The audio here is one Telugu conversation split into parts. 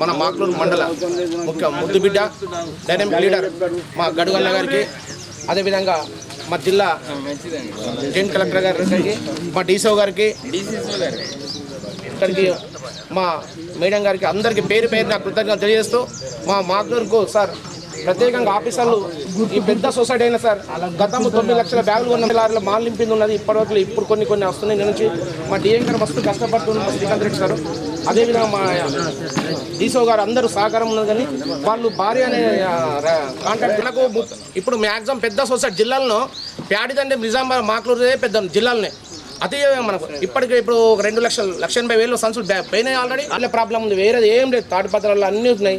మన మాక్లూరు మండల ముఖ్య ముద్దుబిడ్డ డైనమిక్ లీడర్ మా గడుగన్న గారికి, అదేవిధంగా మా జిల్లా జాయింట్ కలెక్టర్ గారికి, మా డీసీఓ గారికి, ఇక్కడికి మా మేడం గారికి, అందరికీ పేరు పేరు నాకు కృతజ్ఞతలు తెలియజేస్తూ, మా మాక్లూరుకు సార్ ప్రత్యేకంగా ఆఫీసర్లు ఈ పెద్ద సొసైటీ అయినా సార్ గతము 9 లక్షల బ్యాగులు ఉన్న లారీలో మాల్ నింపింది ఉన్నది. ఇప్పటివరకు ఇప్పుడు కొన్ని వస్తున్నాయి నుంచి మా డిఎం గారు మస్తు కష్టపడుతున్నారు శ్రీకాంత్ రెడ్డి సార్, అదేవిధంగా మా డీసీఓ గారు అందరూ సహకారం ఉన్నది. కానీ వాళ్ళు భారీ అనే కాంట్రాక్టులకు ఇప్పుడు మ్యాక్సిమం పెద్ద సొసైటీ జిల్లాల్లో ప్యాడిదంటే నిజామాబాద్ మాక్లూరు పెద్ద జిల్లాలనే అతి మనకు ఇప్పటికే ఇప్పుడు 2,80,000 సంచులు పోయినాయి ఆల్రెడీ. అట్లా ప్రాబ్లం ఉంది, వేరేది ఏం లేదు. తాటి పత్రాలు అన్నీ ఉన్నాయి.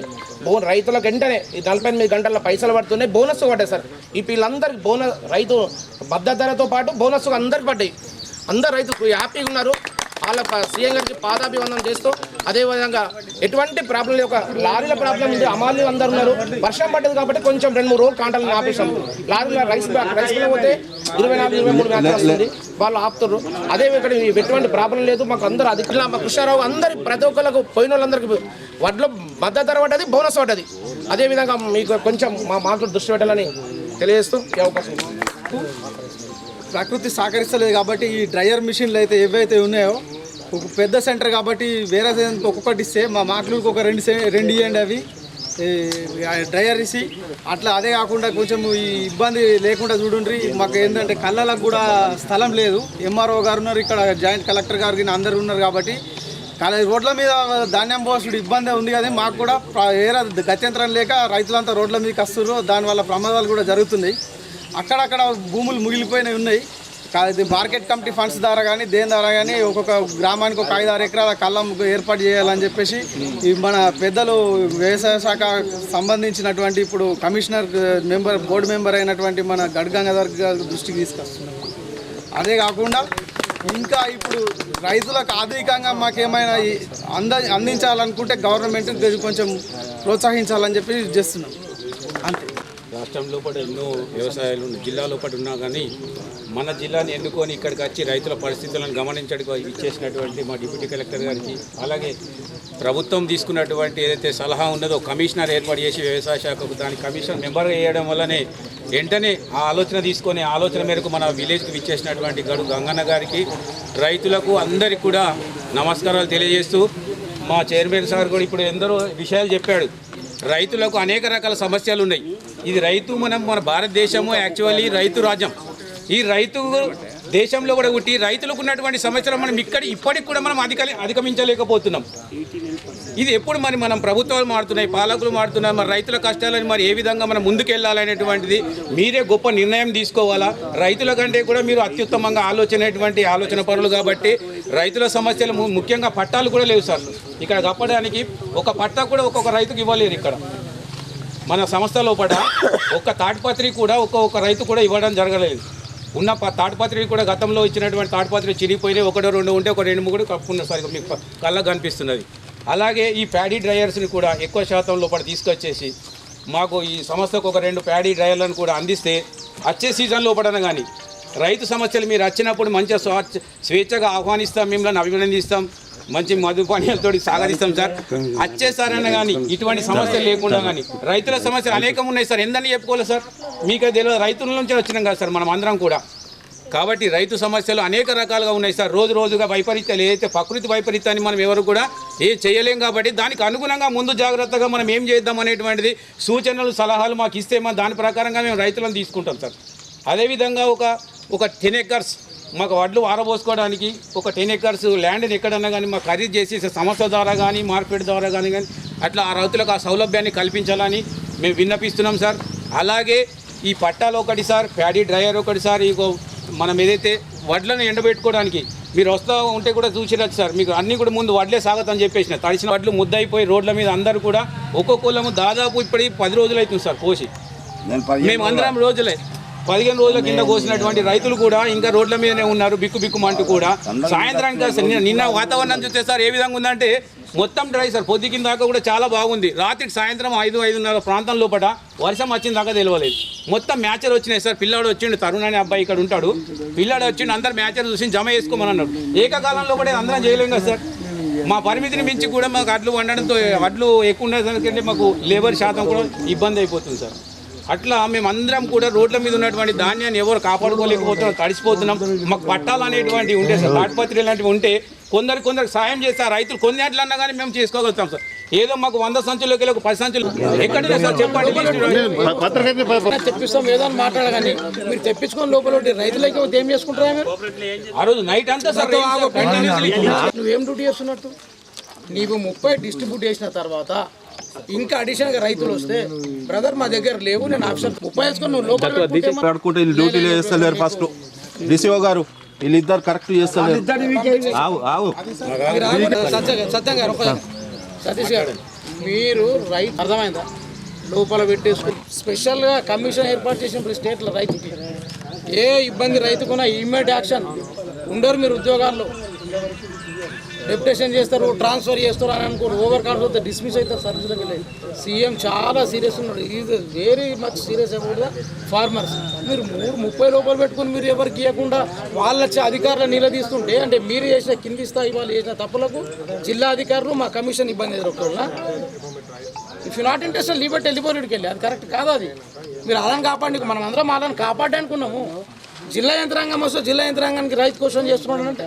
రైతులకు వెంటనే ఈ 48 గంటల పైసలు పడుతున్నాయి, బోనస్ పడ్డాయి సార్. ఈ వీళ్ళందరికీ బోనస్ రైతు మద్దతు ధరతో పాటు బోనస్ అందరికి పడ్డాయి. అందరు రైతులు హ్యాపీగా ఉన్నారు. వాళ్ళ సీఎం గారికి పాదాభివందనం చేస్తూ, అదేవిధంగా ఎటువంటి ప్రాబ్లం లేదు. ఒక లారీల ప్రాబ్లం ఉంది, అమాలి అందరు ఉన్నారు. వర్షం పడ్డది కాబట్టి కొంచెం 2-3 రోజులు కాంటాలను ఆపేసాం. లారీలో రైస్ పోతే 24-23 మ్యాచ్ వస్తుంది, వాళ్ళు ఆపుతారు. అదే ఇక్కడ ఎటువంటి ప్రాబ్లం లేదు. మాకు అందరూ అధికారులు మా కృష్ణారావు అందరి ప్రతి ఒక్కరికి పోయిన వాళ్ళందరికీ వడ్ల మద్దతు ధర పడ్డది, బోనస్ పడ్డది. అదేవిధంగా మీకు కొంచెం మాకు దృష్టి పెట్టాలని తెలియజేస్తూ ఈ అవకాశం. ప్రకృతి సహకరిస్తలేదు కాబట్టి ఈ డ్రయర్ మిషన్లు అయితే ఏవైతే ఉన్నాయో ఒక పెద్ద సెంటర్ కాబట్టి వేరే ఒక్కొక్కటి ఇస్తే మా మాక్లూరుకి ఒక 2 ఇవ్వండి అవి డ్రయర్ ఇసి అట్లా. అదే కాకుండా కొంచెం ఈ ఇబ్బంది లేకుండా చూడండి. మాకు ఏంటంటే కళ్ళలకు కూడా స్థలం లేదు. ఎంఆర్ఓ గారు ఉన్నారు, ఇక్కడ జాయింట్ కలెక్టర్ గారు అందరూ ఉన్నారు కాబట్టి రోడ్ల మీద ధాన్యం పోసుడు ఇబ్బంది ఉంది. కానీ మాకు కూడా వేరే గత్యంతరం లేక రైతులంతా రోడ్ల మీదకి వస్తున్నారు. దానివల్ల ప్రమాదాలు కూడా జరుగుతున్నాయి. అక్కడక్కడ భూములు ముగిలిపోయినవి ఉన్నాయి. మార్కెట్ కమిటీ ఫండ్స్ ద్వారా కానీ దేని ద్వారా కానీ ఒక్కొక్క గ్రామానికి ఒక 5-6 ఎకరాల కళ్ళం ఏర్పాటు చేయాలని చెప్పేసి ఈ మన పెద్దలు వ్యవసాయ శాఖ సంబంధించినటువంటి ఇప్పుడు కమిషనర్ బోర్డు మెంబర్ అయినటువంటి మన గడ్గంగాధర్ గారి దృష్టికి తీసుకొస్తున్నాం. అదే కాకుండా ఇంకా ఇప్పుడు రైతులకు ఆర్థికంగా మాకేమైనా అందించాలనుకుంటే గవర్నమెంట్ కొంచెం ప్రోత్సహించాలని చెప్పి చేస్తున్నాం అంతే. రాష్ట్రం లోపల ఎన్నో వ్యవసాయాలు జిల్లా లోపల ఉన్నా కానీ మన జిల్లాని ఎన్నుకొని ఇక్కడికి వచ్చి రైతుల పరిస్థితులను గమనించడానికి ఇచ్చేసినటువంటి మా డిప్యూటీ కలెక్టర్ గారికి, అలాగే ప్రభుత్వం తీసుకున్నటువంటి ఏదైతే సలహా ఉన్నదో కమిషనర్ ఏర్పాటు చేసి వ్యవసాయ శాఖకు దాని కమిషనర్ మెంబర్గా వేయడం వల్లనే వెంటనే ఆ ఆలోచన తీసుకొని ఆలోచన మేరకు మన విలేజ్కి ఇచ్చేసినటువంటి గంగన్న గారికి, రైతులకు అందరికీ కూడా నమస్కారాలు తెలియజేస్తూ, మా చైర్మన్ సార్ కూడా ఇప్పుడు ఎందరో విషయాలు చెప్పాడు. రైతులకు అనేక రకాల సమస్యలు ఉన్నాయి. ఇది రైతు మన భారతదేశము యాక్చువల్లీ రైతు రాజ్యం. ఈ రైతు దేశంలో కూడా పుట్టి రైతులకు ఉన్నటువంటి సమస్యలు మనం ఇప్పటికి కూడా మనం అధిగమించలేకపోతున్నాం. ఇది ఎప్పుడు మనం ప్రభుత్వాలు మారుతున్నాయి, పాలకులు మారుతున్నాయి, మరి రైతుల కష్టాలని మరి ఏ విధంగా మనం ముందుకెళ్లాలనేటువంటిది మీరే గొప్ప నిర్ణయం తీసుకోవాలా. రైతుల కంటే కూడా మీరు అత్యుత్తమంగా ఆలోచన పరులు కాబట్టి రైతుల సమస్యలు ముఖ్యంగా పట్టాలు కూడా లేవు సార్. ఇక్కడ కప్పడానికి ఒక పట్టా కూడా ఒక్కొక్క రైతుకు ఇవ్వలేరు. ఇక్కడ మన సంస్థ లోపల ఒక్క తాటిపత్రి కూడా ఒక్కొక్క రైతు కూడా ఇవ్వడం జరగలేదు. ఉన్న తాటిపత్రి కూడా గతంలో ఇచ్చినటువంటి తాటిపత్రి చిరిగిపోయినాయి. 1-2 ఉంటే ఒక 2-3 కప్పున్న సరిగ్గా మీకు కళ్ళకు కనిపిస్తున్నది. అలాగే ఈ ప్యాడీ డ్రైయర్స్ని కూడా ఎక్కువ శాతం లోపల తీసుకొచ్చేసి మాకు ఈ సంస్థకు ఒక 2 ప్యాడీ డ్రైయర్లను కూడా అందిస్తే వచ్చే సీజన్ లోపలన కానీ రైతు సమస్యలు మీరు వచ్చినప్పుడు మంచిగా స్వేచ్ఛగా ఆహ్వానిస్తాం, మిమ్మల్ని అభినందిస్తాం, మంచి మధుపానీయాలతో సాగరిస్తాం సార్. వచ్చేసారన్నా కానీ ఇటువంటి సమస్యలు లేకుండా కానీ రైతుల సమస్యలు అనేకం ఉన్నాయి సార్. ఎందని చెప్పుకోవాలి సార్, మీకే తెలియదు. రైతుల నుంచి వచ్చినాం కదా సార్ మనం అందరం కూడా. కాబట్టి రైతు సమస్యలు అనేక రకాలుగా ఉన్నాయి సార్. రోజుగా వైపరీత్యాలు ఏదైతే ప్రకృతి వైపరీత్యాన్ని మనం ఎవరు కూడా ఏం చేయలేం. కాబట్టి దానికి అనుగుణంగా ముందు జాగ్రత్తగా మనం ఏం చేద్దాం అనేటువంటిది సూచనలు సలహాలు మాకు ఇస్తే దాని ప్రకారంగా మేము రైతులను తీసుకుంటాం సార్. అదేవిధంగా ఒక 10 acres మాకు వడ్లు ఆరబోసుకోవడానికి ఒక 10 acres ల్యాండ్ని ఎక్కడన్నా కానీ మాకు ఖరీదు చేసి సంస్థ ద్వారా కానీ మార్కెట్ ద్వారా కానీ అట్లా ఆ రైతులకు ఆ సౌలభ్యాన్ని కల్పించాలని మేము విన్నపిస్తున్నాం సార్. అలాగే ఈ పట్టాలు ఒకటి సార్, ప్యాడీ డ్రైయర్ ఒకటి సార్. మనం ఏదైతే వడ్లను ఎండబెట్టుకోవడానికి మీరు వస్తూ ఉంటే కూడా చూసిరచ్చు సార్. మీకు అన్నీ కూడా ముందు వడ్లే సాగతని చెప్పేసిన తడిసిన వడ్లు ముద్దయిపోయి రోడ్ల మీద అందరూ కూడా ఒక్కొక్కళ్ళము దాదాపు ఇప్పటికి 10 రోజులు అవుతుంది సార్ కోసి. మేము అందరం 15 రోజుల కింద కోసినటువంటి రైతులు కూడా ఇంకా రోడ్ల మీదనే ఉన్నారు బిక్కుమంటూ కూడా. సాయంత్రానికి నిన్న వాతావరణం చూస్తే సార్ ఏ విధంగా ఉందంటే మొత్తం డ్రై సార్. పొద్దు కింద దాకా కూడా చాలా బాగుంది. రాత్రికి సాయంత్రం 5-5:30 ప్రాంతం లోపల వర్షం వచ్చిన దాకా తెలియలేదు. మొత్తం మ్యాచర్ వచ్చినాయి సార్. పిల్లాడు వచ్చిండు, తరుణ్ అనే అబ్బాయి ఇక్కడ ఉంటాడు. పిల్లాడు వచ్చిండు, అందరు మ్యాచర్ చూసి జమ చేసుకోమని అన్నాడు. ఏకకాలంలో కూడా అందరం చేయలేం కదా సార్. మా పరిమితిని మించి కూడా మాకు వడ్లు వండడంతో వడ్లు ఎక్కువ ఉండేసరికి మాకు లేబర్ శాతం కూడా ఇబ్బంది అయిపోతుంది సార్. అట్లా మేమందరం కూడా రోడ్ల మీద ఉన్నటువంటి ధాన్యాన్ని ఎవరు కాపాడుకోలేకపోతున్నాం, తడిసిపోతున్నాం. మాకు పట్టాలనేటువంటివి ఉంటే సార్, తాటిపత్రి లాంటివి ఉంటే కొందరికి సాయం చేస్తే ఆ రైతులు కొన్ని అట్లా అన్నా కానీ మేము చేసుకోగలుగుతాం సార్. ఏదో మాకు 100 సంచుల్లోకి వెళ్ళి 10 సంచులు ఎక్కడ సార్ చెప్పండి. తెప్పిస్తాం ఏదో మాట్లాడగాని మీరు తెప్పించుకొని లోపల రైతులకి ఏం చేసుకుంటారా మీరు? ఆ రోజు నైట్ అంతా సార్ నువ్వేం డ్యూటీ చేస్తున్నట్టు? నీకు 30 డిస్ట్రిబ్యూట్ చేసిన తర్వాత ఇంకా అడిషనల్గా రైతులు వస్తే బ్రదర్ మా దగ్గర లేవు, నేను ఆప్షన్ 30 వేసుకొని నువ్వు లోపల డ్యూటీలో చేస్తలేరు. ఫస్ట్ డిసిఓ గారు వీళ్ళిద్దరు కరెక్ట్ చేస్తలేరు. సత్యం గారు సతీష్ గారు మీరు రైతు అర్థమైందా? లోపల పెట్టేసుకుని స్పెషల్గా కమిషన్ ఏర్పాటు చేసినప్పుడు స్టేట్లో రైతుకి ఏ ఇబ్బంది రైతుకున్నా ఇమ్మీడియట్ యాక్షన్ ఉండరు. మీరు ఉద్యోగాల్లో డెప్యుటేషన్ చేస్తారు, ట్రాన్స్ఫర్ చేస్తారు అని అనుకోరు, ఓవర్ కాన్ఫిడెన్స్ అవుతారు, డిస్మిస్ అవుతారు సర్వీస్లోకి వెళ్ళి. సీఎం చాలా సీరియస్ ఉన్నాడు, is very much serious about the farmers. మీరు 30 లోపల పెట్టుకుని మీరు ఎవరికి ఇవ్వకుండా వాళ్ళ అధికారులు నిలదీస్తుంటే అంటే మీరు చేసిన కింది స్థాయి వాళ్ళు చేసిన తప్పులకు జిల్లా అధికారులు మా కమిషన్ ఇబ్బంది ఎదుర్కోవాలా? If you not interested leave but వెళ్ళిపోయికి వెళ్ళి అది కరెక్ట్ కాదు. అది మీరు అలాని కాపాడి మనం అందరం అలాని కాపాడనుకున్నాము. జిల్లా యంత్రాంగం వస్తే జిల్లా యంత్రాంగానికి రైతు క్వశ్చన్ చేస్తున్నాడంటే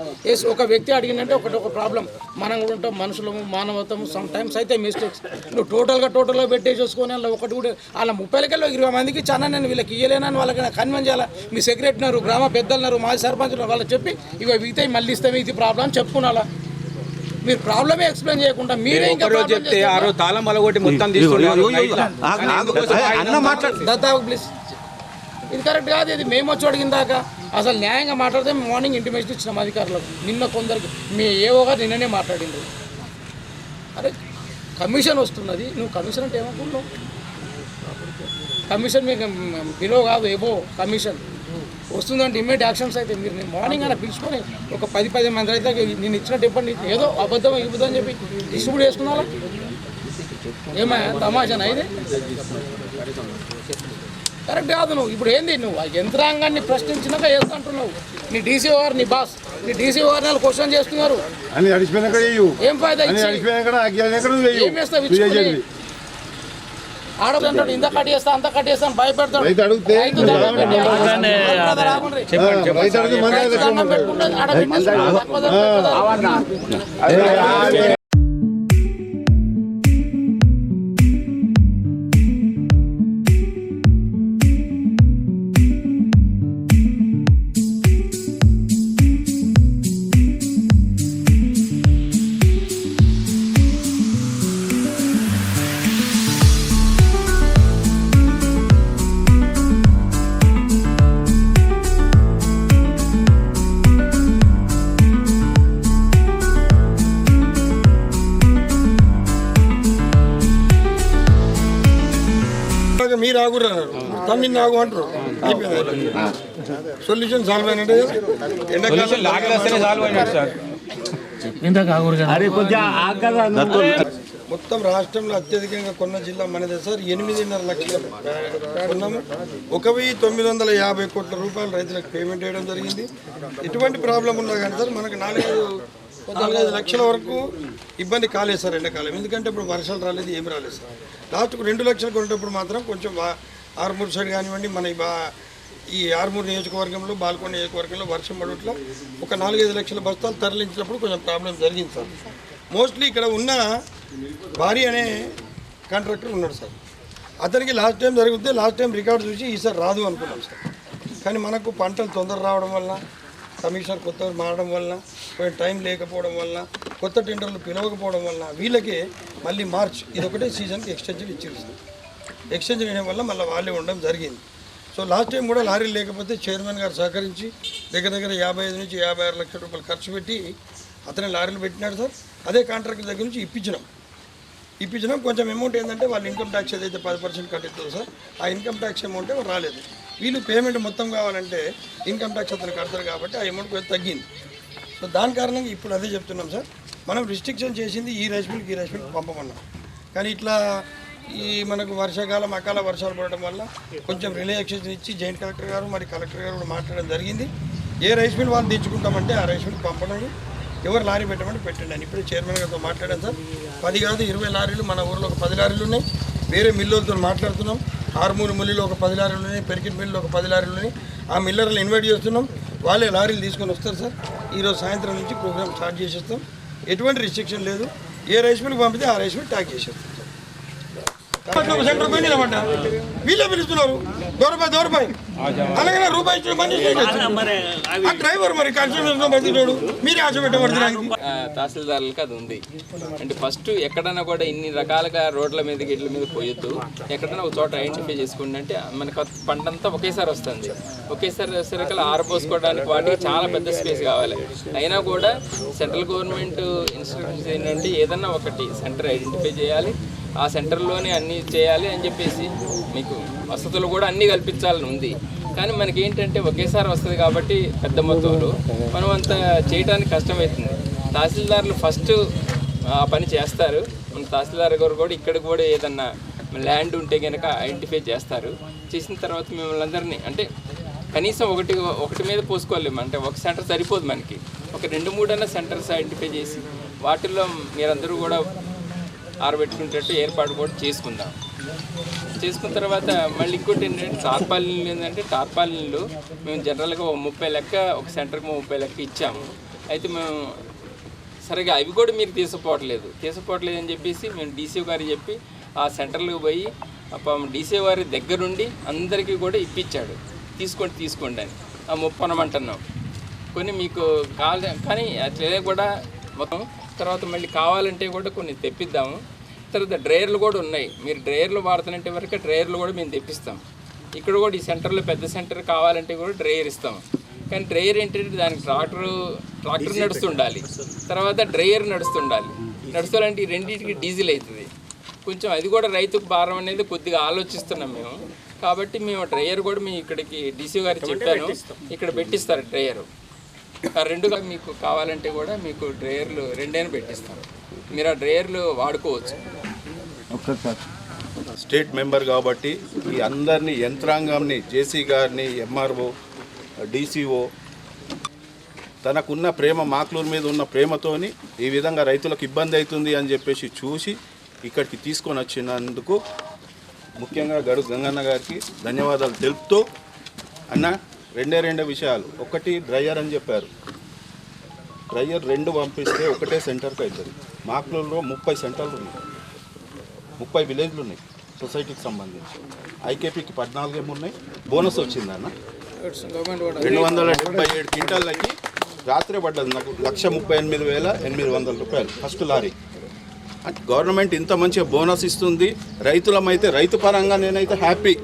ఒక వ్యక్తి అడిగినంటే ఒక ప్రాబ్లం. మనం కూడా ఉంటాం, మనుషులము, మానవతము, సమ్ టైమ్స్ అయితే మిస్టేక్స్. నువ్వు టోటల్గా పెట్టేసి చూసుకొని అలా ఒకటి కూడా అలా 30 20 మందికి చాలా నేను వీళ్ళకి ఇయ్యలేనని వాళ్ళకి కన్విన్స్ చేయాలి. మీ సెక్రటరీనారు, గ్రామ పెద్దలున్నారు, మాజీ సర్పంచులు వాళ్ళకి చెప్పి ఇక వీతాయి మళ్ళీ ఇస్తాం ఇది ప్రాబ్లం చెప్పుకున్నాలా. మీరు ప్రాబ్లమే ఎక్స్ప్లెయిన్ చేయకుండా మీరే ఇంకా చెప్తే ఆ రోజు తాళం బలగొట్టి మొత్తం తీసుకున్నారు. ప్లీజ్ ఇది కరెక్ట్ కాదు. ఇది మేము వచ్చి అడిగిన దాకా అసలు న్యాయంగా మాట్లాడితే మార్నింగ్ ఇంటిమేషన్ ఇచ్చినాం అధికారులకు. నిన్న కొందరికి మీ ఏవో గారు నిన్ననే మాట్లాడింది. అరే కమిషన్ వస్తున్నది, నువ్వు కమిషన్ అంటే ఏమనుకున్నావు? కమిషన్ మీకు బిలో కాదు, ఏవో కమిషన్ వస్తుందంటే ఇమ్మీడియట్ యాక్షన్స్ అయితే మీరు నేను మార్నింగ్ అయినా పిలుచుకొని ఒక 10 మంది అయితే నేను ఇచ్చినట్టు ఇవ్వండి, ఏదో అబద్ధం ఇవ్వద్దు అని చెప్పి డిస్ట్రిబ్యూట్ చేసుకున్నారా? ఏమయ్యా తమాషానా ఇది? కరెక్ట్ కాదు. నువ్వు ఇప్పుడు ఏంది నువ్వు ఆ యంత్రాంగాన్ని ప్రశ్నించినాక వేస్తుంటున్నావు. నీ డీసీఓ గారు నీ బాస్ నీ డీసీఓ గారు వాళ్ళు క్వశ్చన్ చేస్తున్నారు. ఏం ఫైదా ఏం వేస్తావు? ఆడదంటాడు ఇంత కట్ చేస్తా అంత కట్ చేస్తా అని భయపెడతాడు. మీరు ఆగున్నారు, తమ్మిని ఆగు అంటారు. సొల్యూషన్ సాల్వ్ అయినట్టు మొత్తం రాష్ట్రంలో అత్యధికంగా కొన్న జిల్లా మనదే సార్. 8.5 లక్షలు కొన్నాము. 1,950 కోట్ల రూపాయలు రైతులకు పేమెంట్ చేయడం జరిగింది. ఎటువంటి ప్రాబ్లం ఉన్నా కానీ సార్ మనకు 4-5 లక్షల వరకు ఇబ్బంది కాలేదు సార్ ఎండాకాలం. ఎందుకంటే ఇప్పుడు వర్షాలు రాలేదు, ఏమి రాలేదు సార్. లాస్ట్కు 2 లక్షలు కొనేటప్పుడు మాత్రం కొంచెం ఆర్మూర్ సైడ్ కానివ్వండి, మన ఈ ఆర్మూర్ నియోజకవర్గంలో, బాల్కొండ నియోజకవర్గంలో వర్షం పడట్లా ఒక 4-5 లక్షల బస్తాలు తరలించినప్పుడు కొంచెం ప్రాబ్లం జరిగింది సార్. మోస్ట్లీ ఇక్కడ ఉన్న భారీ అనే కాంట్రాక్టర్ ఉన్నాడు సార్. అతనికి లాస్ట్ టైం జరిగితే లాస్ట్ టైం రికార్డు చూసి ఈసారి రాదు అనుకున్నాం సార్. కానీ మనకు పంటలు తొందర రావడం వల్ల, కమిషనర్ కొత్త మారడం వల్ల, కొంచెం టైం లేకపోవడం వల్ల, కొత్త టెండర్లు పిలవకపోవడం వల్ల వీళ్ళకే మళ్ళీ మార్చ్ ఇదొకటే సీజన్కి ఎక్స్టెన్షన్ ఇచ్చింది సార్. ఎక్స్టెన్షన్ చేయడం వల్ల మళ్ళీ వాళ్ళే ఉండడం జరిగింది. సో లాస్ట్ టైం కూడా లారీలు లేకపోతే చైర్మన్ గారు సహకరించి దగ్గర 55 నుంచి 56 లక్షల రూపాయలు ఖర్చు పెట్టి అతనే లారీలు పెట్టినాడు సార్. అదే కాంట్రాక్టర్ దగ్గర నుంచి ఇప్పించినాం. కొంచెం అమౌంట్ ఏంటంటే వాళ్ళు ఇన్కమ్ ట్యాక్స్ ఏదైతే 10% కట్టిస్తుందో సార్, ఆ ఇన్కమ్ ట్యాక్స్ అమౌంట్ రాలేదు. వీళ్ళు పేమెంట్ మొత్తం కావాలంటే ఇన్కమ్ ట్యాక్స్ అతను కడతారు కాబట్టి ఆ అమౌంట్ కొంచెం తగ్గింది. సో దాని కారణంగా ఇప్పుడు అదే చెప్తున్నాం సార్, మనం రిస్ట్రిక్షన్ చేసింది ఈ రైస్ మిల్కి పంపమన్నాం. కానీ ఇట్లా ఈ మనకు వర్షాకాలం అకాల వర్షాలు పడడం వల్ల కొంచెం రిలే ఎక్స్టెన్షన్ ఇచ్చి జాయింట్ కలెక్టర్ గారు మరి కలెక్టర్ గారు కూడా మాట్లాడడం జరిగింది. ఏ రైస్ మిల్ వాళ్ళు తెచ్చుకుంటామంటే ఆ రైస్ మిల్కి పంపడం ఎవరు లారీ పెట్టమంటే పెట్టండి అని ఇప్పుడే చైర్మన్ గారితో మాట్లాడాను సార్. 10 కాదు 20 లారీలు మన ఊర్లో ఒక 10 లారీలు ఉన్నాయి. వేరే మిల్లులతో మాట్లాడుతున్నాం. ఆర్మూరు మిల్లులో ఒక 10 లారీలు ఉన్నాయి, పెరికిట్ మిల్లులో ఒక 10 లారీలు ఉన్నాయి. ఆ మిల్లర్లు ఇన్వైట్ చేస్తున్నాం, వాళ్ళే లారీలు తీసుకొని వస్తారు సార్. ఈరోజు సాయంత్రం నుంచి ప్రోగ్రామ్ స్టార్ట్ చేసేస్తాం. ఎటువంటి రిస్ట్రిక్షన్ లేదు. ఏ రైస్ మిల్కి పంపితే ఆ రైస్ మిల్ ట్యాక్ చేసేస్తాం. సెంటర్ పోయి నిలబడ్డా వీళ్ళే పిలుస్తున్నారు దూరపాయి అలాగే రూపాయి ఇచ్చిన పని ఆ డ్రైవర్ మరి కన్స్ట్రక్షన్ మీరే ఆశ పెట్టబడుతున్నానికి. తహసీల్దారులకు అది ఉంది అంటే ఫస్ట్ ఎక్కడైనా కూడా ఇన్ని రకాలుగా రోడ్ల మీద గిట్ల మీద పోయొద్దు. ఎక్కడైనా ఒక చోట ఐడెంటిఫై చేసుకోండి అంటే మనకు పంట అంతా ఒకేసారి వస్తుంది. ఒకేసారి వచ్చేసరికి ఆరపోసుకోవడానికి వాటికి చాలా పెద్ద స్పేస్ కావాలి. అయినా కూడా సెంట్రల్ గవర్నమెంట్ ఇన్స్ట్రక్షన్స్ ఏంటంటే ఏదన్నా ఒకటి సెంటర్ ఐడెంటిఫై చేయాలి, ఆ సెంటర్లోనే అన్నీ చేయాలి అని చెప్పేసి మీకు వసతులు కూడా అన్నీ కల్పించాలని ఉంది. కానీ మనకి ఏంటంటే ఒకేసారి వస్తుంది కాబట్టి పెద్ద మొత్తంలో మనం అంత చేయడానికి కష్టమవుతుంది. తహసీల్దారులు ఫస్ట్ ఆ పని చేస్తారు. మన తహసీల్దార్ గారు కూడా ఇక్కడ కూడా ఏదన్నా ల్యాండ్ ఉంటే కనుక ఐడెంటిఫై చేస్తారు. చేసిన తర్వాత మిమ్మల్ని అందరినీ అంటే కనీసం ఒకటి మీద పోసుకోలేము. అంటే ఒక సెంటర్ సరిపోదు మనకి. ఒక 2-3 అన్న సెంటర్స్ ఐడెంటిఫై చేసి వాటిల్లో మీరందరూ కూడా ఆరబెట్టుకునేటట్టు ఏర్పాటు కూడా చేసుకుందాం. చేసుకున్న తర్వాత మళ్ళీ ఇంకోటి ఏంటంటే టార్పాలిన్లు ఏంటంటే టార్పాలిన్లు మేము జనరల్గా 30 లెక్క ఒక సెంటర్కి 30 లెక్క ఇచ్చాము. అయితే మేము సరిగా అవి కూడా మీరు తీసుకోవట్లేదు అని చెప్పేసి మేము డీసీ గారికి చెప్పి ఆ సెంటర్లకు పోయి డీసీ వారి దగ్గరుండి అందరికీ కూడా ఇప్పించాడు. తీసుకోండి అని ఆ 30 అనమంటున్నాం. కొన్ని మీకు కావాలి కానీ అట్లే కూడా మొత్తం తర్వాత మళ్ళీ కావాలంటే కూడా కొన్ని తెప్పిద్దాము. తర్వాత డ్రైయర్లు కూడా ఉన్నాయి. మీరు డ్రైయర్లు వాడుతున్నట్టే వరకు డ్రైయర్లు కూడా మేము తెప్పిస్తాం. ఇక్కడ కూడా ఈ సెంటర్లో పెద్ద సెంటర్ కావాలంటే కూడా డ్రైయర్ ఇస్తాం. కానీ డ్రైయర్ ఏంటంటే దానికి ట్రాక్టర్ నడుస్తుండాలి, తర్వాత డ్రైయర్ నడుస్తుండాలంటే ఈ రెండింటికి డీజిల్ అవుతుంది. కొంచెం అది కూడా రైతుకు భారం అనేది కొద్దిగా ఆలోచిస్తున్నాం మేము. కాబట్టి మేము డ్రైయర్ కూడా మేము ఇక్కడికి డీసీ గారికి చెప్పాను, ఇక్కడ పెట్టిస్తారు డ్రైయరు. ఆ 2 మీకు కావాలంటే కూడా మీకు డ్రైయర్లు 2 పెట్టిస్తారు. మీరు ఆ డ్రైయర్లు వాడుకోవచ్చు. స్టేట్ మెంబర్ కాబట్టి ఈ అందరినీ యంత్రాంగాన్ని జేసీ గారిని ఎంఆర్ఓ డీసీఓ తనకున్న ప్రేమ మాక్లూరు మీద ఉన్న ప్రేమతోని ఈ విధంగా రైతులకు ఇబ్బంది అవుతుంది అని చెప్పేసి చూసి ఇక్కడికి తీసుకొని వచ్చినందుకు ముఖ్యంగా గడు గంగన్న గారికి ధన్యవాదాలు తెలుపుతూ అన్న 2 విషయాలు. ఒకటి డ్రైయర్ అని చెప్పారు. డ్రైయర్ 2 పంపిస్తే ఒకటే సెంటర్కి అవుతుంది. మాక్లూరులో 30 సెంటర్లు ఉన్నాయి, 30 విలేజ్లు ఉన్నాయి సొసైటీకి సంబంధించి. ఐకేపీకి 14 ఉన్నాయి. బోనస్ వచ్చిందన్న 277 క్వింటాళ్ళకి రాత్రే పడ్డది నాకు 1,38,800 రూపాయలు ఫస్ట్ లారీ. అంటే గవర్నమెంట్ ఇంత మంచిగా బోనస్ ఇస్తుంది. రైతులమైతే రైతు పరంగా నేనైతే హ్యాపీ.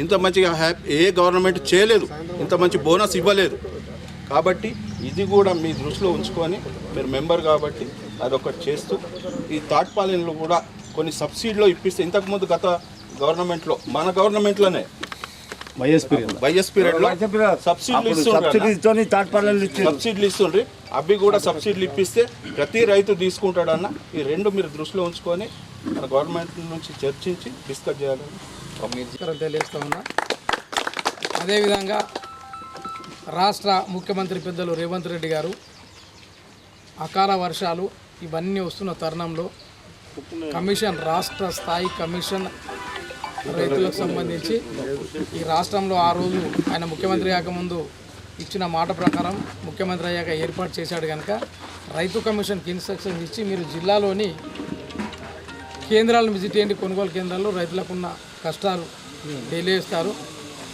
ఇంత మంచిగా ఏ గవర్నమెంట్ చేయలేదు, ఇంత మంచి బోనస్ ఇవ్వలేదు. కాబట్టి ఇది కూడా మీ దృష్టిలో ఉంచుకొని మీరు మెంబర్ కాబట్టి అదొకటి చేస్తూ ఈ తాట్పాలెన్లు కూడా కొన్ని సబ్సిడీలో ఇప్పిస్తే ఇంతకుముందు గత గవర్నమెంట్లో మన గవర్నమెంట్లోనే వైఎస్ పీరియడ్లో సబ్సిడీలు ఇస్తుండ్రి. అవి కూడా సబ్సిడీలు ఇప్పిస్తే ప్రతి రైతు తీసుకుంటాడన్న. ఈ 2 మీరు దృష్టిలో ఉంచుకొని మన గవర్నమెంట్ నుంచి చర్చించి డిస్కస్ చేయాలని తెలియజేస్తా ఉన్నా. అదేవిధంగా రాష్ట్ర ముఖ్యమంత్రి పెద్దలు రేవంత్ రెడ్డి గారు అకాల వర్షాలు ఇవన్నీ వస్తున్న తరుణంలో కమిషన్, రాష్ట్ర స్థాయి కమిషన్ రైతులకు సంబంధించి ఈ రాష్ట్రంలో ఆ రోజు ఆయన ముఖ్యమంత్రి కాకముందు ఇచ్చిన మాట ప్రకారం ముఖ్యమంత్రి అయ్యాక ఏర్పాటు చేశాడు కనుక రైతు కమిషన్కి ఇన్స్ట్రక్షన్స్ ఇచ్చి మీరు జిల్లాలోని కేంద్రాలను విజిట్ చేయండి, కొనుగోలు కేంద్రాల్లో రైతులకున్న కష్టాలు తెలియజేస్తారు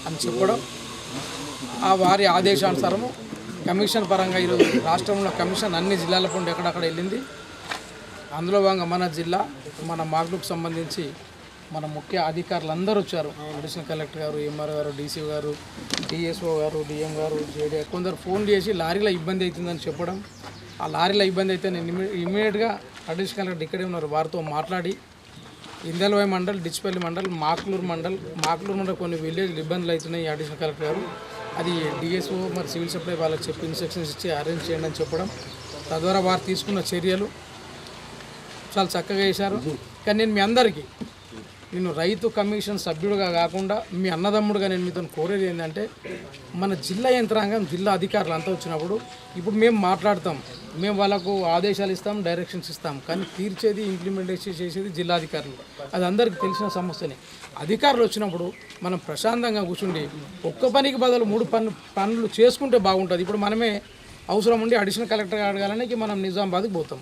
అని చెప్పడం. ఆ వారి ఆదేశానుసారము కమిషన్ పరంగా ఈరోజు రాష్ట్రంలో కమిషన్ అన్ని జిల్లాల పండు ఎక్కడక్కడ వెళ్ళింది. అందులో భాగంగా మన జిల్లా మన మాగ్లూకు సంబంధించి మన ముఖ్య అధికారులు అందరూ వచ్చారు. అడిషనల్ కలెక్టర్ గారు, ఎంఆర్ గారు, డీసీ గారు, డిఎస్ఓ గారు, డిఎం గారు, జేడీ. కొందరు ఫోన్ చేసి లారీలో ఇబ్బంది అవుతుందని చెప్పడం. ఆ లారీలో ఇబ్బంది అయితే నేను ఇమీడియట్గా అడిషనల్ కలెక్టర్ ఇక్కడే ఉన్నారు, వారితో మాట్లాడి ఇందల్వాయి మండల్, డిచ్పల్లి మండల్, మాక్లూరు మండల్ కొన్ని విలేజ్లు ఇబ్బందులు అవుతున్నాయి. అడిషనల్ కలెక్టర్ గారు అది డిఎస్ఓ మరి సివిల్ సప్లై వాళ్ళకి చెప్పి ఇన్స్ట్రక్షన్స్ ఇచ్చి అరేంజ్ చేయండి అని చెప్పడం. తద్వారా వారు తీసుకున్న చర్యలు చాలా చక్కగా చేశారు. కానీ నేను మీ అందరికీ నేను రైతు కమిషన్ సభ్యుడిగా కాకుండా మీ అన్నదమ్ముడుగా నేను మీతో కోరేది ఏంటంటే మన జిల్లా యంత్రాంగం జిల్లా అధికారులు అంతా వచ్చినప్పుడు ఇప్పుడు మేము మాట్లాడతాం, మేము వాళ్ళకు ఆదేశాలు ఇస్తాం, డైరెక్షన్స్ ఇస్తాం, కానీ తీర్చేది ఇంప్లిమెంటేషన్ చేసేది జిల్లా అధికారులు. అది అందరికీ తెలిసిన సమస్యనే. అధికారులు వచ్చినప్పుడు మనం ప్రశాంతంగా కూర్చుండి ఒక్క పనికి బదులు 3 పనులు చేసుకుంటే బాగుంటుంది. ఇప్పుడు మనమే అవసరం ఉండి అడిషనల్ కలెక్టర్ గారు అడగాలని మనం నిజామాబాద్కి పోతాం.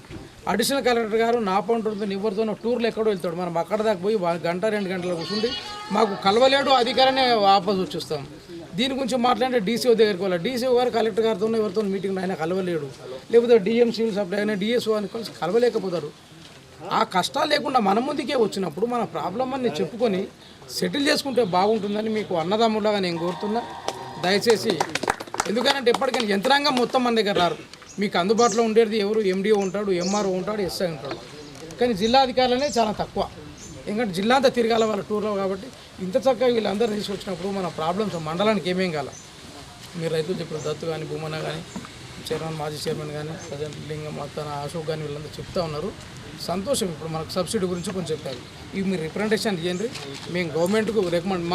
అడిషనల్ కలెక్టర్ గారు నా పంటతో ఎవరితోనో టూర్లో ఎక్కడో వెళ్తాడు, మనం అక్కడ దాకా పోయి 1-2 గంటలు కూర్చుండి మాకు కలవలేడు అధికారాన్ని వాపసు వచ్చేస్తాం. దీని గురించి మాట్లాడితే డీసీఓ దగ్గరికి వెళ్ళాలి. డీసీఓ గారు కలెక్టర్ గారితో ఎవరితో మీటింగ్ ఆయన కలవలేడు, లేకపోతే డిఎం సివిల్ సప్లై అయినా డిఎస్ఓ అని కలిసి కలవలేకపోతారు. ఆ కష్టాలు లేకుండా మన ముందుకే వచ్చినప్పుడు మన ప్రాబ్లం అని చెప్పుకొని సెటిల్ చేసుకుంటే బాగుంటుందని మీకు అన్నదమ్ములాగా నేను కోరుతున్నా. దయచేసి ఎందుకంటే ఎప్పటికైనా యంత్రాంగం మొత్తం మన దగ్గర రారు. మీకు అందుబాటులో ఉండేది ఎవరు? ఎండిఓ ఉంటాడు, ఎంఆర్ఓ ఉంటాడు, ఎస్ఐ ఉంటాడు. కానీ జిల్లా అధికారులనే చాలా తక్కువ. ఎందుకంటే జిల్లా అంతా తిరగాల వాళ్ళ టూర్లో. కాబట్టి ఇంత చక్కగా వీళ్ళందరూ తీసుకొచ్చినప్పుడు మన ప్రాబ్లమ్స్ మండలానికి ఏమేం కాల. మీరు రైతులు చెప్పిన దత్తు కానీ, భూమన కానీ, చైర్మన్, మాజీ చైర్మన్ కానీ, ప్రజెంట్ లింగం, అత్తన, అశోక్ కానీ వీళ్ళందరూ చెప్తా ఉన్నారు. సంతోషం. ఇప్పుడు మనకు సబ్సిడీ గురించి కొంచెం చెప్పారు. ఇవి మీరు రిప్రజెంటేషన్ చేయండి. మేము గవర్నమెంట్కు రికమెండ్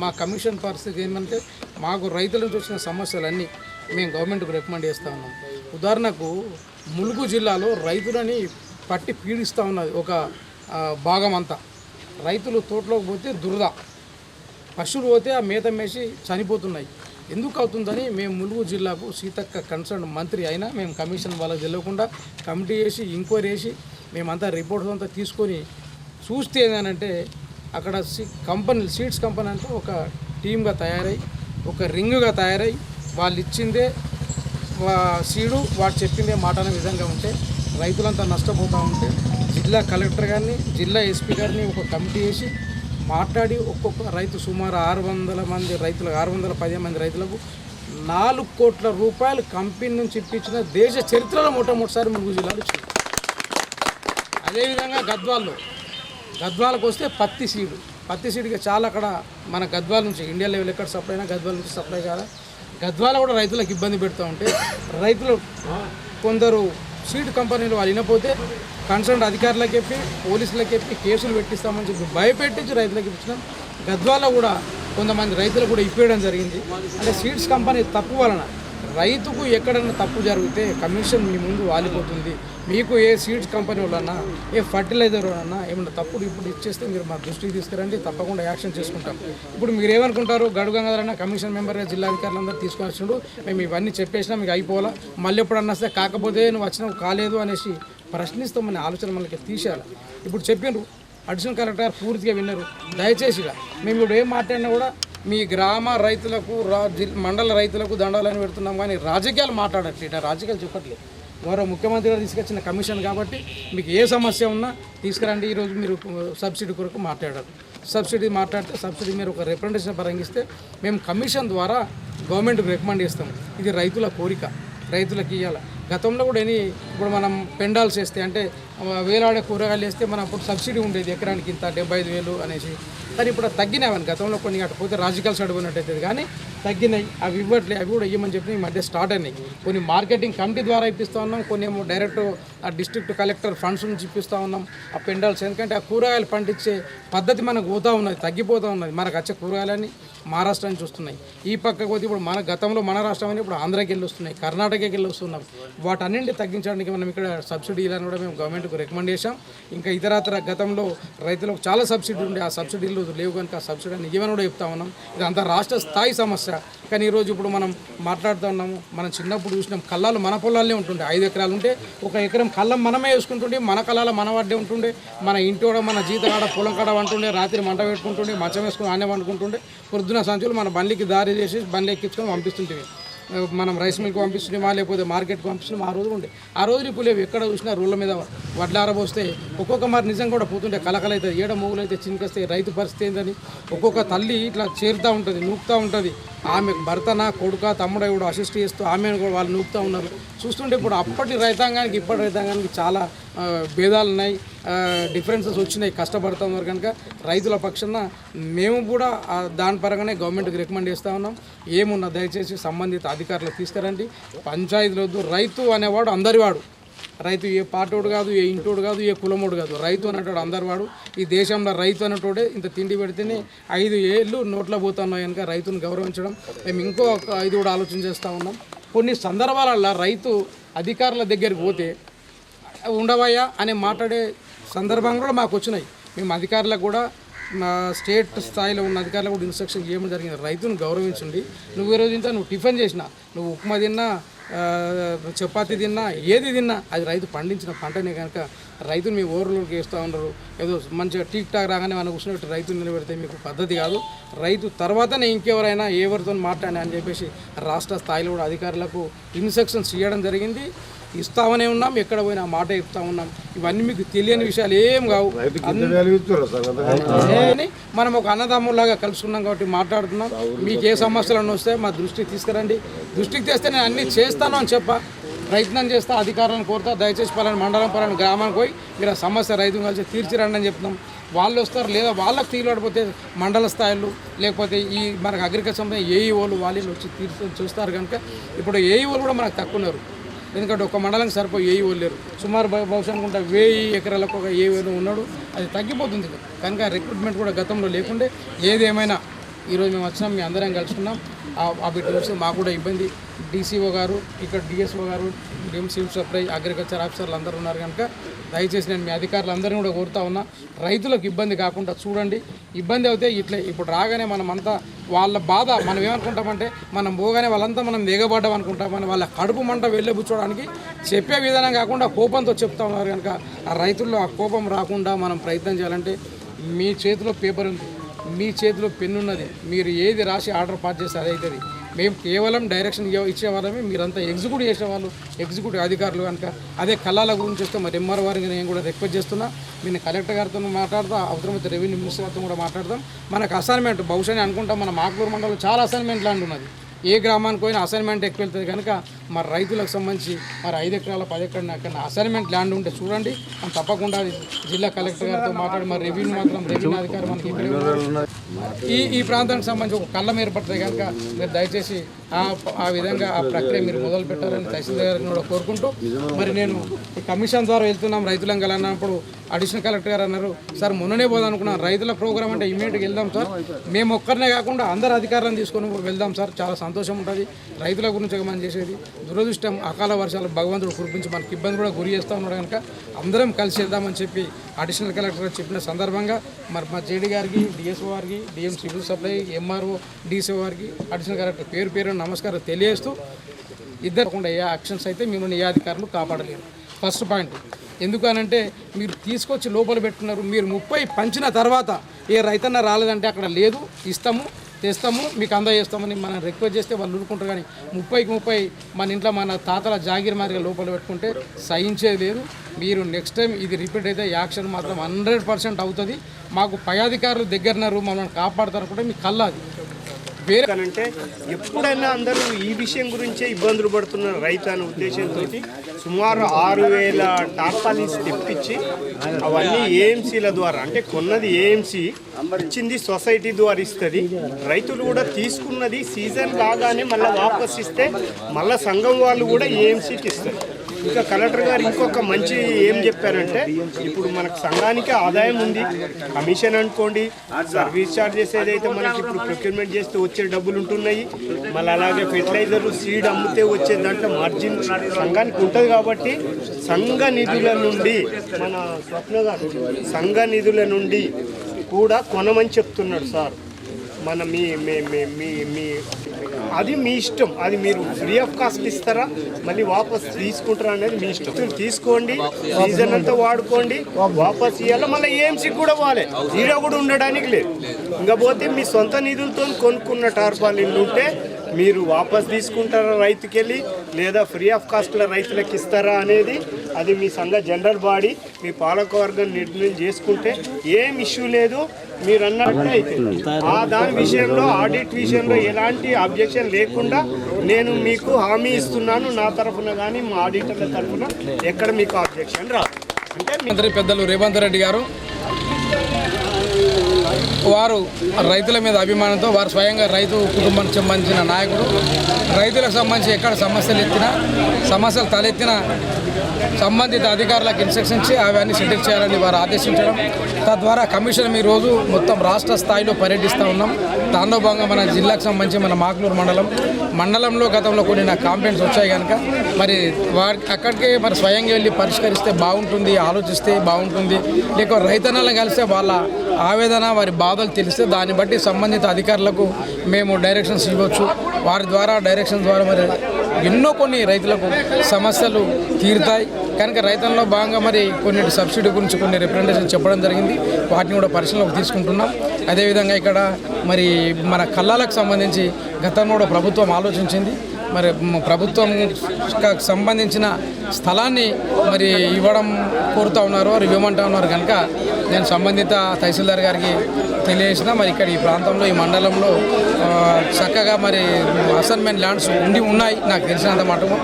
మా కమిషన్ పరిస్థితి ఏంటంటే మాకు రైతుల నుంచి వచ్చిన సమస్యలన్నీ మేము గవర్నమెంట్కు రికమెండ్ చేస్తూ ఉన్నాం. ఉదాహరణకు ములుగు జిల్లాలో రైతులని పట్టి పీడిస్తూ ఉన్నది ఒక భాగం అంతా. రైతులు తోటలోకి పోతే దురద, పశువులు పోతే ఆ మేత మేసి చనిపోతున్నాయి. ఎందుకు అవుతుందని మేము ములుగు జిల్లాకు సీతక్క కన్సర్న్ మంత్రి అయినా మేము కమిషన్ వాళ్ళకి తెలియకుండా కమిటీ చేసి ఎంక్వైరీ చేసి మేమంతా రిపోర్ట్స్ అంతా తీసుకొని చూస్తే ఏంటంటే అక్కడ సీడ్స్ కంపెనీ అంటే ఒక టీమ్గా తయారై ఒక రింగ్గా తయారై వాళ్ళు ఇచ్చిందే సీడు వాడు చెప్పిందే మాట అనే విధంగా ఉంటే రైతులంతా నష్టపోతూ ఉంటే జిల్లా కలెక్టర్ గారిని, జిల్లా ఎస్పీ గారిని ఒక కమిటీ చేసి మాట్లాడి ఒక్కొక్క రైతు సుమారు 600 మంది రైతులకు 615 మంది రైతులకు 4 కోట్ల రూపాయలు కంపెనీ నుంచి ఇప్పించిన దేశ చరిత్రలో మొట్టమొదటిసారి ములుగు జిల్లాలో వచ్చింది. అదేవిధంగా గద్వాలకు వస్తే పత్తి సీడ్గా చాలా అక్కడ మన గద్వాల నుంచి ఇండియా లెవెల్ ఎక్కడ సప్లై అయినా గద్వాల నుంచి సప్లై కాదా. గద్వాల కూడా రైతులకు ఇబ్బంది పెడుతూ ఉంటే రైతులు కొందరు సీడ్ కంపెనీలు వాళ్ళు వినపోతే కన్సర్న్ అధికారులకు చెప్పి పోలీసులకు చెప్పి కేసులు పెట్టిస్తామని చెప్పి భయపెట్టించి రైతులకు ఇప్పించినాం. గద్వాల కూడా కొంతమంది రైతులు కూడా ఇప్పేయడం జరిగింది. అంటే సీడ్స్ కంపెనీ తప్పు వలన రైతుకు ఎక్కడైనా తప్పు జరిగితే కమిషన్ మీ ముందు వాలిపోతుంది. మీకు ఏ సీడ్స్ కంపెనీ వాళ్ళన్నా ఏ ఫర్టిలైజర్ వాళ్ళన్నా ఏమన్నా తప్పుడు ఇప్పుడు ఇచ్చేస్తే మీరు మా దృష్టికి తీసుకురండి, తప్పకుండా యాక్షన్ చేసుకుంటాం. ఇప్పుడు మీరు ఏమనుకుంటారు? గడుగంగాధరన్న కమిషన్ మెంబర్గా జిల్లా అధికారులందరూ తీసుకొని వచ్చినప్పుడు మేము ఇవన్నీ చెప్పేసినా మీకు అయిపోవాలా, మళ్ళీ ఎప్పుడన్నా వస్తే కాకపోతే నువ్వు వచ్చినావు కాలేదు అనేసి ప్రశ్నిస్తామనే ఆలోచన మనకి తీసేయాలి. ఇప్పుడు చెప్పినారు అడిషనల్ కలెక్టర్ గారు పూర్తిగా విన్నారు. దయచేసి మేము ఇప్పుడు ఏం మాట్లాడినా కూడా మీ గ్రామ రైతులకు మండల రైతులకు దండాలని పెడుతున్నాం, కానీ రాజకీయాలు మాట్లాడట్లేదు, రాజకీయాలు చెప్పట్లేదు. గౌరవ ముఖ్యమంత్రి గారు తీసుకొచ్చిన కమిషన్ కాబట్టి మీకు ఏ సమస్య ఉన్నా తీసుకురండి. ఈరోజు మీరు సబ్సిడీ కొరకు మాట్లాడారు. సబ్సిడీ మాట్లాడితే సబ్సిడీ మీరు ఒక రిప్రజెంటేషన్ పరంగిస్తే మేము కమిషన్ ద్వారా గవర్నమెంట్కి రికమెండ్ చేస్తాం. ఇది రైతుల కోరిక, రైతులకు ఇవ్వాలి. గతంలో కూడా ఇప్పుడు మనం పెండాల్స్ వేస్తే అంటే వేలాడే కూరగాయలు వేస్తే మనం అప్పుడు సబ్సిడీ ఉండేది ఎకరానికి ఇంత 75,000 అనేసి. కానీ ఇప్పుడు తగ్గినాయని గతంలో కొన్ని అటుపోతే రాజకీయాలు సడిపోయినట్టయితే కానీ తగ్గినాయి. అవి ఇవ్వట్లే, అవి కూడా ఇవ్వమని చెప్పి ఈ మధ్య స్టార్ట్ అయినాయి. కొన్ని మార్కెటింగ్ కమిటీ ద్వారా ఇప్పిస్తూ ఉన్నాం, కొన్ని ఏమో డైరెక్ట్ ఆ డిస్ట్రిక్ట్ కలెక్టర్ ఫండ్స్ నుంచి ఇప్పిస్తూ ఉన్నాం ఆ పెండాల్స్. ఎందుకంటే ఆ కూరగాయలు పండించే పద్ధతి మనకు పోతూ ఉన్నది, తగ్గిపోతూ ఉన్నది. మనకు వచ్చే కూరగాయలన్నీ మహారాష్ట్ర నుంచి వస్తున్నాయి. ఈ పక్కకు పోతే ఇప్పుడు మన గతంలో మన రాష్ట్రం అని ఇప్పుడు ఆంధ్రాకి వెళ్ళి వస్తున్నాయి, కర్ణాటకకి వెళ్ళి వస్తున్నాం. వాటన్నింటి తగ్గించడానికి మనం ఇక్కడ సబ్సిడీ ఇలాని కూడా మేము గవర్నమెంట్కి రికమెండ్ చేశాం. ఇంకా ఇతరత్ర గతంలో రైతులకు చాలా సబ్సిడీ ఉండే, ఆ సబ్సిడీలు లేవు కనుక ఆ సబ్సిడీ నిజమని కూడా చెప్తా ఉన్నాం. ఇది అంత రాష్ట్ర స్థాయి సమస్య. కానీ ఈరోజు ఇప్పుడు మనం మాట్లాడుతూ ఉన్నాము, మనం చిన్నప్పుడు చూసినాం కళ్ళాలు మన పొలాలనే ఉంటుండే. 5 ఎకరాలు ఉంటే 1 ఎకరం కళ్ళం మనమే వేసుకుంటుండే, మన కళ్ళాల మన వడ్డే ఉంటుండే. మన ఇంటి కూడా మన జీత కాడ పొలం కాడ వంటుండే, రాత్రి మంట పెట్టుకుంటుండే, మంచం వేసుకుని ఆనే వండుకుంటుండే. పొద్దున సంచులు మన బండికి దారి చేసి బండి ఎక్కించుకొని పంపిస్తుంటే మనం రైస్ మిల్కి పంపిస్తున్నామా లేకపోతే మార్కెట్కి పంపిస్తున్నాం. ఆ రోజు ఉండే, ఆ రోజులు ఇప్పుడు లేవు. ఎక్కడ చూసినా రోడ్ల మీద వడ్లారబోస్తే ఒక్కొక్క మరి నిజం కూడా పోతుంటే కలకలైతే ఏడ మూగులు అయితే చినికొస్తే రైతు పరిస్థితి ఏందని ఒక్కొక్క తల్లి ఇట్లా చేరుతూ ఉంటుంది, నూకుతూ ఉంటుంది. ఆమె భర్తన కొడుక తమ్ముడు కూడా అసిస్ట్ చేస్తూ ఆమెను కూడా వాళ్ళు నూపుతూ ఉన్నారు. చూస్తుంటే ఇప్పుడు అప్పటి రైతాంగానికి ఇప్పటి రైతాంగానికి చాలా భేదాలు ఉన్నాయి, డిఫరెన్సెస్ వచ్చినాయి. కష్టపడుతున్నారు కనుక రైతుల పక్షాన మేము కూడా దాని పరంగానే గవర్నమెంట్కి రికమెండ్ చేస్తూ ఉన్నాం. ఏమున్నా దయచేసి సంబంధిత అధికారులు తీసుకురండి. పంచాయతీలు వద్దు, రైతు అనేవాడు అందరివాడు. రైతు ఏ పాటోడు కాదు, ఏ ఇంటోడు కాదు, ఏ కులమోడు కాదు. రైతు అనేటోడు అందరు వాడు. ఈ దేశంలో రైతు అనేటోడే ఇంత తిండి పెడితేనే 5 ఏళ్ళు నోట్లో పోతున్నాయి కనుక రైతును గౌరవించడం మేము ఇంకో ఇది కూడా ఆలోచన చేస్తూ ఉన్నాం. కొన్ని సందర్భాలలో రైతు అధికారుల దగ్గరికి పోతే ఉండవయ్యా అని మాట్లాడే సందర్భం కూడా మాకు వచ్చినాయి. మేము అధికారులకు కూడా స్టేట్ స్థాయిలో ఉన్న అధికారులు కూడా ఇన్స్ట్రక్షన్ చేయడం జరిగింది. రైతును గౌరవించండి. నువ్వు ఈరోజు ఇంత నువ్వు టిఫిన్ చేసినా, నువ్వు ఉప్మా తిన్నా, చపాతీ తిన్నా, ఏది తిన్నా అది రైతు పండించిన పంటనే కనుక రైతును మీ ఓవర్లోకి వేస్తూ ఉన్నారు. ఏదో మంచిగా టీక్ టాక్ రాగానే మనం కూర్చున్నట్టు రైతులు నిలబెడితే మీకు పద్ధతి కాదు. రైతు తర్వాతనే ఇంకెవరైనా ఎవరితో మాట్లాడినా అని చెప్పేసి రాష్ట్ర స్థాయిలో కూడా అధికారులకు ఇన్స్ట్రక్షన్స్ ఇవ్వడం జరిగింది. ఇస్తామనే ఉన్నాం, ఎక్కడ పోయినా మాట ఇస్తా ఉన్నాం. ఇవన్నీ మీకు తెలియని విషయాలు ఏం కావు. మనం ఒక అన్నదమ్ములాగా కలుసుకున్నాం కాబట్టి మాట్లాడుతున్నాం. మీకు ఏ సమస్యలను వస్తే మా దృష్టికి తీసుకురండి. దృష్టికి తెస్తే నేను అన్నీ చేస్తాను అని ప్రయత్నం చేస్తా. అధికారులను కోరుతా, దయచేసి పలానా మండలం పలానా గ్రామానికి పోయి మీరు ఆ సమస్య రైతు కలిసి తీర్చిరండి అని చెప్తున్నాం. వాళ్ళు వస్తారు, లేదా వాళ్ళకి తీయలేకపోతే మండల స్థాయిలో లేకపోతే ఈ మనకు అగ్రికల్చర్ ఏఈఓలు వాళ్ళు వచ్చి చూస్తారు. కనుక ఇప్పుడు ఏఈఓలు కూడా మనకు తక్కువ ఉన్నారు. ఎందుకంటే ఒక మండలానికి సరిపోయి ఏఈఓలు లేరు. సుమారు బహుశా అనుకుంటా 1000 ఎకరాలకు ఒక ఏఈఓ ఉన్నాడు. అది తగ్గిపోతుంది కనుక రిక్రూట్మెంట్ కూడా గతంలో లేకుండే. ఏదేమైనా ఈరోజు మేము వచ్చినాం, మీ అందరం కలుసుకున్నాం. ఆ బిడ్డ చూస్తే మాకు కూడా ఇబ్బంది. డీసీఓ గారు, ఇక్కడ డిఎస్ఓ గారు, డిఎం సివిల్ సప్లై, అగ్రికల్చర్ ఆఫీసర్లు అందరూ ఉన్నారు కనుక దయచేసి నేను మీ అధికారులందరినీ కూడా కోరుతా ఉన్నా, రైతులకు ఇబ్బంది కాకుండా చూడండి. ఇబ్బంది అయితే ఇట్లే ఇప్పుడు రాగానే మనమంతా వాళ్ళ బాధ మనం ఏమనుకుంటామంటే మనం పోగానే వాళ్ళంతా మనం దిగబడ్డాం అనుకుంటామని వాళ్ళ కడుపు మంట వెళ్ళబుచ్చోడానికి చెప్పే విధానం కాకుండా కోపంతో చెప్తా ఉన్నారు కనుక ఆ రైతుల్లో ఆ కోపం రాకుండా మనం ప్రయత్నం చేయాలంటే మీ చేతిలో పేపర్ ఉంది, మీ చేతిలో పెన్ను ఉన్నది. మీరు ఏది రాసి ఆర్డర్ పాస్ చేస్తే అది అవుతుంది. మేము కేవలం డైరెక్షన్ ఇచ్చేవాళ్ళమే, మీరంతా ఎగ్జిక్యూట్ చేసేవాళ్ళు, ఎగ్జిక్యూటివ్ అధికారులు కనుక అదే కళాల గురించి వస్తే మరి ఎంఆర్ వారికి నేను కూడా రిక్వెస్ట్ చేస్తున్నా. నేను కలెక్టర్ గారితో మాట్లాడతా, అవసరమైతే రెవెన్యూ మినిస్టర్ గారితో కూడా మాట్లాడతాం. మనకు అసైన్మెంట్ బహుశా అనుకుంటాం మన మాక్లూరు మండలంలో చాలా అసైన్మెంట్ ల్యాండ్ ఉన్నది. ఏ గ్రామానికి పోయినా అసైన్మెంట్ ఎక్కువ వెళ్తుంది కనుక మరి రైతులకు సంబంధించి మరి 5 ఎకరాల 10 ఎకరాల అక్కడ అసైన్మెంట్ ల్యాండ్ ఉంటే చూడండి. మనం తప్పకుండా జిల్లా కలెక్టర్ గారితో మాట్లాడి మరి రెవెన్యూ అధికారి మనకి ఈ ప్రాంతానికి సంబంధించి ఒక కళ్ళం ఏర్పడుతుంది కనుక మీరు దయచేసి ఆ విధంగా ఆ ప్రక్రియ మీరు మొదలు పెట్టారని తహసీల్దార్ గారిని కూడా కోరుకుంటూ మరి నేను ఈ కమిషన్ ద్వారా వెళ్తున్నాం రైతులం అన్నప్పుడు అడిషనల్ కలెక్టర్ గారు అన్నారు, సార్ మొన్ననే పోదామనుకున్నాను రైతుల ప్రోగ్రామ్ అంటే ఇమీడియట్గా వెళ్దాం సార్, మేము ఒక్కరినే కాకుండా అందరు అధికారులను తీసుకొని వెళ్దాం సార్, చాలా సంతోషం ఉంటుంది. రైతుల గురించి మనం చేసేది దురదృష్టం అకాల వర్షాలు భగవంతుడు కురిపించి మనకి ఇబ్బంది కూడా గురి చేస్తూ ఉన్నాడు కనుక అందరం కలిసి వెళ్దామని చెప్పి అడిషనల్ కలెక్టర్ గారు చెప్పిన సందర్భంగా మరి మా జేడీ గారికి, డిఎస్ఓ గారికి, DM civil supply, MRO, DCO గారికి, అడిషనల్ కలెక్టర్ పేరు నమస్కారం తెలియజేస్తూ ఇద్దరు ఏ యాక్షన్స్ అయితే మిమ్మల్ని ఏ అధికారులు కాపాడలేరు. ఫస్ట్ పాయింట్ ఎందుకనంటే మీరు తీసుకొచ్చి లోపల పెట్టుకున్నారు. మీరు 30 పంచిన తర్వాత ఏ రైతన్న రాలేదంటే అక్కడ లేదు, ఇస్తాము, తెస్తాము, మీకు అందజేస్తామని మనం రిక్వెస్ట్ చేస్తే వాళ్ళు ఊరుకుంటారు. కానీ 30కి 30 మన ఇంట్లో మన తాతల జాగిరి మారిగా లోపల పెట్టుకుంటే సహించేది లేదు. మీరు నెక్స్ట్ టైం ఇది రిపీట్ అయితే యాక్షన్ మాత్రం 100% అవుతుంది. మాకు పై అధికారులు దగ్గరన్నారు, మమ్మల్ని కాపాడుతారనుకుంటే మీకు కల్లాది అంటే ఎప్పుడైనా అందరూ ఈ విషయం గురించే ఇబ్బందులు పడుతున్నారు రైతు అనే ఉద్దేశంతో సుమారు 6000 టార్పాలిన్స్ తెప్పించి అవన్నీ ఏఎంసీల ద్వారా అంటే కొన్నది ఏఎంసీ ఇచ్చింది సొసైటీ ద్వారా ఇస్తుంది. రైతులు కూడా తీసుకున్నది సీజన్ కాగానే మళ్ళీ వాపస్ ఇస్తే మళ్ళీ సంఘం వాళ్ళు కూడా ఏఎంసీకి ఇస్తారు. ఇంకా కలెక్టర్ గారు ఇంకొక మంచి ఏం చెప్పారంటే ఇప్పుడు మనకు సంఘానికి ఆదాయం ఉంది, కమిషన్ అనుకోండి, సర్వీస్ ఛార్జెస్ ఏదైతే మనకి ఇప్పుడు ప్రొక్యూర్మెంట్ చేస్తే వచ్చే డబ్బులు ఉంటున్నాయి, మళ్ళీ అలాగే ఫెర్టిలైజర్ సీడ్ అమ్మితే వచ్చే దాంట్లో మార్జిన్ సంఘానికి ఉంటుంది. కాబట్టి సంఘ నిధుల నుండి మన స్వప్న గారు సంఘ నిధుల నుండి కూడా కొనమని చెప్తున్నాడు సార్. మన మీ అది మీ ఇష్టం, అది మీరు ఫ్రీ ఆఫ్ కాస్ట్ ఇస్తారా మళ్ళీ వాపస్ తీసుకుంటారా అనేది మీ ఇష్టం. తీసుకోండి, సీజన్ అంతా వాడుకోండి, వాపస్ ఇవ్వాలి, మళ్ళీ ఏఎంసీకి కూడా పోవాలి, జీరో కూడా ఉండడానికి లేదు. ఇంకా పోతే మీ సొంత నిధులతో కొనుక్కున్న టార్పాలిన్లు ఉంటే మీరు వాపస్ తీసుకుంటారా రైతుకి వెళ్ళి, లేదా ఫ్రీ ఆఫ్ కాస్ట్లో రైతులకు ఇస్తారా అనేది అది మీ సంఘ జనరల్ బాడీ, మీ పాలకవర్గం నిర్ణయం చేసుకుంటే ఏం ఇష్యూ లేదు. మీరు అన్నట్టయితే దాని విషయంలో ఆడిట్ విషయంలో ఎలాంటి అబ్జెక్షన్ లేకుండా నేను మీకు హామీ ఇస్తున్నాను. నా తరఫున కానీ మా ఆడిటర్ల తరఫున ఎక్కడ మీకు అబ్జెక్షన్ రాదు. అంటే పెద్దలు రేవంత్ రెడ్డి గారు వారు రైతుల మీద అభిమానంతో వారు స్వయంగా రైతు కుటుంబానికి సంబంధించిన నాయకుడు. రైతులకు సంబంధించి ఎక్కడ సమస్యలు ఎత్తినా, సమస్యలు తలెత్తినా సంబంధిత అధికారులకు ఇన్స్ట్రక్షన్ ఇచ్చి అవన్నీ సెటిల్ చేయాలని వారు ఆదేశించడం, తద్వారా కమిషన్ ఈ రోజు మొత్తం రాష్ట్ర స్థాయిలో పర్యటిస్తూ ఉన్నాం. దానిలో భాగంగా మన జిల్లాకు సంబంధించి మన మాక్లూరు మండలంలో గతంలో కొన్ని నాకు కంప్లైంట్స్ వచ్చాయి కనుక మరి అక్కడికే మరి స్వయంగా వెళ్ళి పరిష్కరిస్తే బాగుంటుంది, ఆలోచిస్తే బాగుంటుంది, లేక రైతన్నలను కలిస్తే వాళ్ళ ఆవేదన వారి బాధలు తెలిస్తే దాన్ని బట్టి సంబంధిత అధికారులకు మేము డైరెక్షన్స్ ఇవ్వచ్చు. వారి ద్వారా డైరెక్షన్స్ ద్వారా మరి కొన్ని రైతులకు సమస్యలు తీరుతాయి కనుక రైతుల్లో భాగంగా మరి కొన్ని సబ్సిడీ గురించి కొన్ని రిప్రజెంటేషన్ చెప్పడం జరిగింది. వాటిని కూడా పరిశీలనకు తీసుకుంటున్నాం. అదేవిధంగా ఇక్కడ మరి మన కళ్ళాలకు సంబంధించి గతంలో కూడా ప్రభుత్వం ఆలోచించింది. మరి ప్రభుత్వం సంబంధించిన స్థలాన్ని మరి ఇవ్వడం కోరుతూ ఉన్నారు, వారు ఇవ్వమంటూ ఉన్నారు కనుక నేను సంబంధిత తహసీల్దార్ గారికి తెలియజేసిన మరి ఇక్కడ ఈ ప్రాంతంలో ఈ మండలంలో చక్కగా మరి అసైన్మెంట్ ల్యాండ్స్ ఉన్నాయి నాకు తెలిసినంత మటుకు.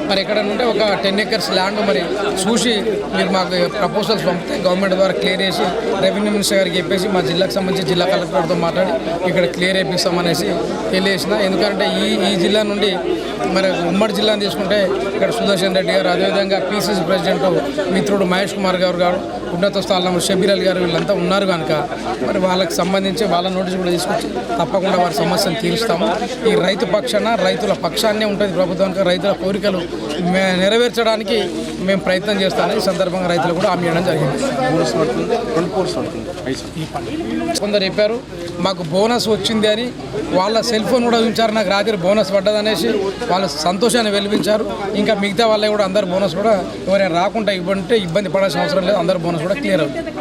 మరి ఇక్కడ నుండి ఒక 10 acres ల్యాండ్ మరి చూసి మీరు మాకు ప్రపోజల్స్ పంపితే గవర్నమెంట్ ద్వారా క్లియర్ చేసి రెవెన్యూ మినిస్టర్ గారికి చెప్పేసి మా జిల్లాకు సంబంధించి జిల్లా కలెక్టర్తో మాట్లాడి ఇక్కడ క్లియర్ చేపిస్తామనేసి తెలియజేసిన. ఎందుకంటే ఈ జిల్లా నుండి మరి ఉమ్మడి జిల్లాను తీసుకుంటే ఇక్కడ సుదర్శన్ రెడ్డి గారు, అదేవిధంగా పిసిసి ప్రెసిడెంట్ మిత్రుడు మహేష్ కుమార్ గారు, ఉన్నత స్థానంలో షబీర్ అలీ గారు వీళ్ళంతా ఉన్నారు కనుక మరి వాళ్ళకి సంబంధించి వాళ్ళ నోటీస్ కూడా తీసుకొచ్చి తప్పకుండా వారి సమస్యను తీరుస్తాము. ఈ రైతు పక్షాన రైతుల పక్షాన్నే ఉంటుంది ప్రభుత్వానికి. రైతుల కోరికలు నెరవేర్చడానికి మేము ప్రయత్నం చేస్తామని ఈ సందర్భంగా రైతులు కూడా హామీ ఇవ్వడం జరిగింది. కొందరు చెప్పారు మాకు బోనస్ వచ్చింది అని, వాళ్ళ సెల్ ఫోన్ కూడా ఉంచారు, నాకు రాత్రి బోనస్ పడ్డదనేసి వాళ్ళ సంతోషాన్ని వెలిపించారు. ఇంకా మిగతా వాళ్ళే కూడా అందరు బోనస్ కూడా ఎవరైనా రాకుండా ఇబ్బంది పడాల్సిన అవసరం లేదు, అందరు బోనస్ కూడా క్లియర్ అవుతుంది.